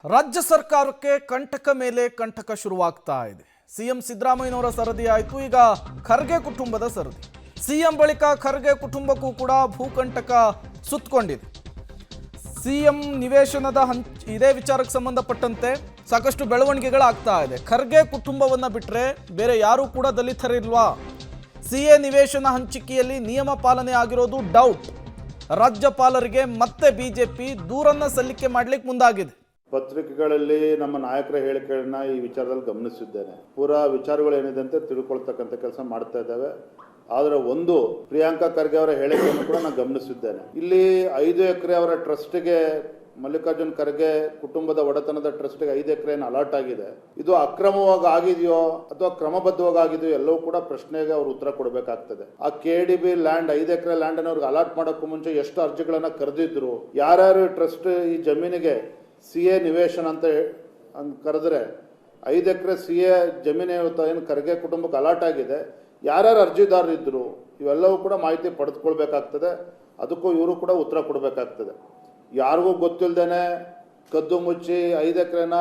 ರಾಜ್ಯ ಸರ್ಕಾರಕ್ಕೆ ಕಂಟಕ ಮೇಲೆ ಕಂಟಕ ಶುರುವಾಗ್ತಾ ಇದೆ. ಸಿಎಂ ಸಿದ್ದರಾಮಯ್ಯನವರ ಸರದಿ ಆಯಿತು, ಈಗ ಖರ್ಗೆ ಕುಟುಂಬದ ಸರದಿ. ಸಿಎಂ ಬಳಿಕ ಖರ್ಗೆ ಕುಟುಂಬಕ್ಕೂ ಕೂಡ ಭೂಕಂಟಕ ಸುತ್ತಕೊಂಡಿದೆ. ಸಿಎಂ ನಿವೇಶನದ ಇದೇ ವಿಚಾರಕ್ಕೆ ಸಂಬಂಧಪಟ್ಟಂತೆ ಸಾಕಷ್ಟು ಬೆಳವಣಿಗೆಗಳಾಗ್ತಾ ಇದೆ. ಖರ್ಗೆ ಕುಟುಂಬವನ್ನ ಬಿಟ್ಟರೆ ಬೇರೆ ಯಾರೂ ಕೂಡ ದಲಿತರಿಲ್ವಾ? ಸಿಎ ನಿವೇಶನ ಹಂಚಿಕೆಯಲ್ಲಿ ನಿಯಮ ಪಾಲನೆ ಆಗಿರೋದು ಡೌಟ್. ರಾಜ್ಯಪಾಲರಿಗೆ ಮತ್ತೆ ಬಿಜೆಪಿ ದೂರನ್ನ ಸಲ್ಲಿಕೆ ಮಾಡ್ಲಿಕ್ಕೆ ಮುಂದಾಗಿದೆ. ಪತ್ರಿಕೆಗಳಲ್ಲಿ ನಮ್ಮ ನಾಯಕರ ಹೇಳಿಕೆಗಳನ್ನ ಈ ವಿಚಾರದಲ್ಲಿ ಗಮನಿಸಿದ್ದೇನೆ. ಪೂರಾ ವಿಚಾರಗಳು ಏನಿದೆ ಅಂತ ತಿಳ್ಕೊಳ್ತಕ್ಕಂಥ ಕೆಲಸ ಮಾಡ್ತಾ ಇದ್ದಾವೆ. ಆದರೆ ಒಂದು ಪ್ರಿಯಾಂಕಾ ಖರ್ಗೆ ಅವರ ಹೇಳಿಕೆಯನ್ನು ಕೂಡ ನಾನು ಗಮನಿಸಿದ್ದೇನೆ. ಇಲ್ಲಿ 5 ಎಕರೆ ಅವರ ಟ್ರಸ್ಟ್ಗೆ, ಮಲ್ಲಿಕಾರ್ಜುನ್ ಖರ್ಗೆ ಕುಟುಂಬದ ಒಡೆತನದ ಟ್ರಸ್ಟ್ಗೆ 5 ಎಕರೆ ಅಲಾಟ್ ಆಗಿದೆ. ಇದು ಅಕ್ರಮವಾಗಿ ಆಗಿದೆಯೋ ಅಥವಾ ಕ್ರಮಬದ್ಧವಾಗಿ ಆಗಿದೆಯೋ ಎಲ್ಲವೂ ಕೂಡ ಪ್ರಶ್ನೆಗೆ ಅವರು ಉತ್ತರ ಕೊಡಬೇಕಾಗ್ತದೆ. ಆ KDB ಲ್ಯಾಂಡ್ 5 ಎಕರೆ ಲ್ಯಾಂಡ್ ಅನ್ನು ಅವ್ರಿಗೆ ಅಲಾಟ್ ಮಾಡೋಕ್ಕೂ ಮುಂಚೆ ಎಷ್ಟು ಅರ್ಜಿಗಳನ್ನ ಕರೆದಿದ್ರು, ಯಾರ್ಯಾರು ಟ್ರಸ್ಟ್ ಈ ಜಮೀನಿಗೆ CA ನಿವೇಶನ ಅಂತ ಕರೆದ್ರೆ 5 ಎಕರೆ CA ಜಮೀನು ಏನು ಖರ್ಗೆ ಕುಟುಂಬಕ್ಕೆ ಅಲಾಟ್ ಆಗಿದೆ, ಯಾರ್ಯಾರು ಅರ್ಜಿದಾರರು ಇದ್ರು, ಇವೆಲ್ಲವೂ ಕೂಡ ಮಾಹಿತಿ ಪಡೆದುಕೊಳ್ಬೇಕಾಗ್ತದೆ. ಅದಕ್ಕೂ ಇವರು ಕೂಡ ಉತ್ತರ ಕೊಡಬೇಕಾಗ್ತದೆ. ಯಾರಿಗೂ ಗೊತ್ತಿಲ್ಲದೇನೆ ಕದ್ದು ಮುಚ್ಚಿ 5 ಎಕರೆನ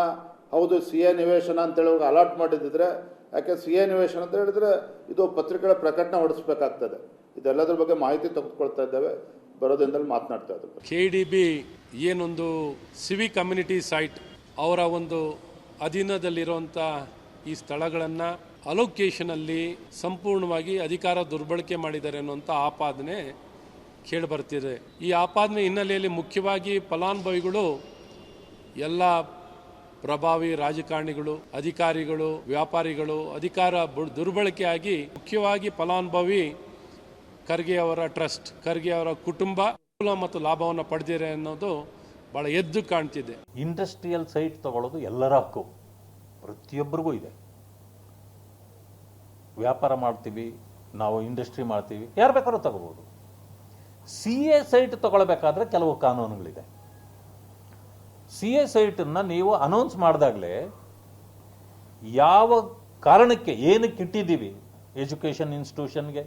ಹೌದು CA ನಿವೇಶನ ಅಂತೇಳಿ ಅಲಾಟ್ ಮಾಡಿದ್ರೆ, ಯಾಕೆ CA ನಿವೇಶನ ಅಂತ ಹೇಳಿದ್ರೆ ಇದು ಪತ್ರಿಕೆಗಳ ಪ್ರಕಟಣೆ ಹೊಡಿಸ್ಬೇಕಾಗ್ತದೆ. ಇದೆಲ್ಲದ್ರ ಬಗ್ಗೆ ಮಾಹಿತಿ ತೆಗೆದುಕೊಳ್ತಾ ಇದ್ದೇವೆ. ಬರೋದ್ರಿಂದಲೇ ಮಾತನಾಡ್ತಾ ಇದ್ದಾರೆ. KDB ಏನೊಂದು ಸಿವಿಕ್ ಕಮ್ಯುನಿಟಿ ಸೈಟ್ ಅವರ ಒಂದು ಅಧೀನದಲ್ಲಿರುವಂಥ ಈ ಸ್ಥಳಗಳನ್ನು ಅಲೋಕೇಶನಲ್ಲಿ ಸಂಪೂರ್ಣವಾಗಿ ಅಧಿಕಾರ ದುರ್ಬಳಕೆ ಮಾಡಿದ್ದಾರೆ ಅನ್ನುವಂಥ ಆಪಾದನೆ ಕೇಳಿಬರ್ತಿದೆ. ಈ ಆಪಾದನೆ ಹಿನ್ನೆಲೆಯಲ್ಲಿ ಮುಖ್ಯವಾಗಿ ಫಲಾನುಭವಿಗಳು ಎಲ್ಲ ಪ್ರಭಾವಿ ರಾಜಕಾರಣಿಗಳು, ಅಧಿಕಾರಿಗಳು, ವ್ಯಾಪಾರಿಗಳು ಅಧಿಕಾರ ದುರ್ಬಳಕೆಯಾಗಿ ಮುಖ್ಯವಾಗಿ ಫಲಾನುಭವಿ ಖರ್ಗೆ ಅವರ ಟ್ರಸ್ಟ್, ಖರ್ಗೆ ಅವರ ಕುಟುಂಬ ಮತ್ತು ಲಾಭವನ್ನು ಪಡೆದಿದೆ ಅನ್ನೋದು ಬಹಳ ಎದ್ದು ಕಾಣ್ತಿದೆ. ಇಂಡಸ್ಟ್ರಿಯಲ್ ಸೈಟ್ ತಗೊಳ್ಳೋದು ಎಲ್ಲರ ಹಕ್ಕು, ಪ್ರತಿಯೊಬ್ಬರಿಗೂ ಇದೆ. ವ್ಯಾಪಾರ ಮಾಡ್ತೀವಿ, ನಾವು ಇಂಡಸ್ಟ್ರಿ ಮಾಡ್ತೀವಿ, ಯಾರು ಬೇಕಾದ್ರೂ ತಗೋಬಹುದು. CA ಸೈಟ್ ತಗೊಳ್ಬೇಕಾದ್ರೆ ಕೆಲವು ಕಾನೂನುಗಳಿದೆ. CA ಸೈಟನ್ನು ನೀವು ಅನೌನ್ಸ್ ಮಾಡಿದಾಗಲೇ ಯಾವ ಕಾರಣಕ್ಕೆ ಏನಕ್ಕೆ ಇಟ್ಟಿದ್ದೀವಿ, ಎಜುಕೇಷನ್ ಇನ್ಸ್ಟಿಟ್ಯೂಷನ್ಗೆ,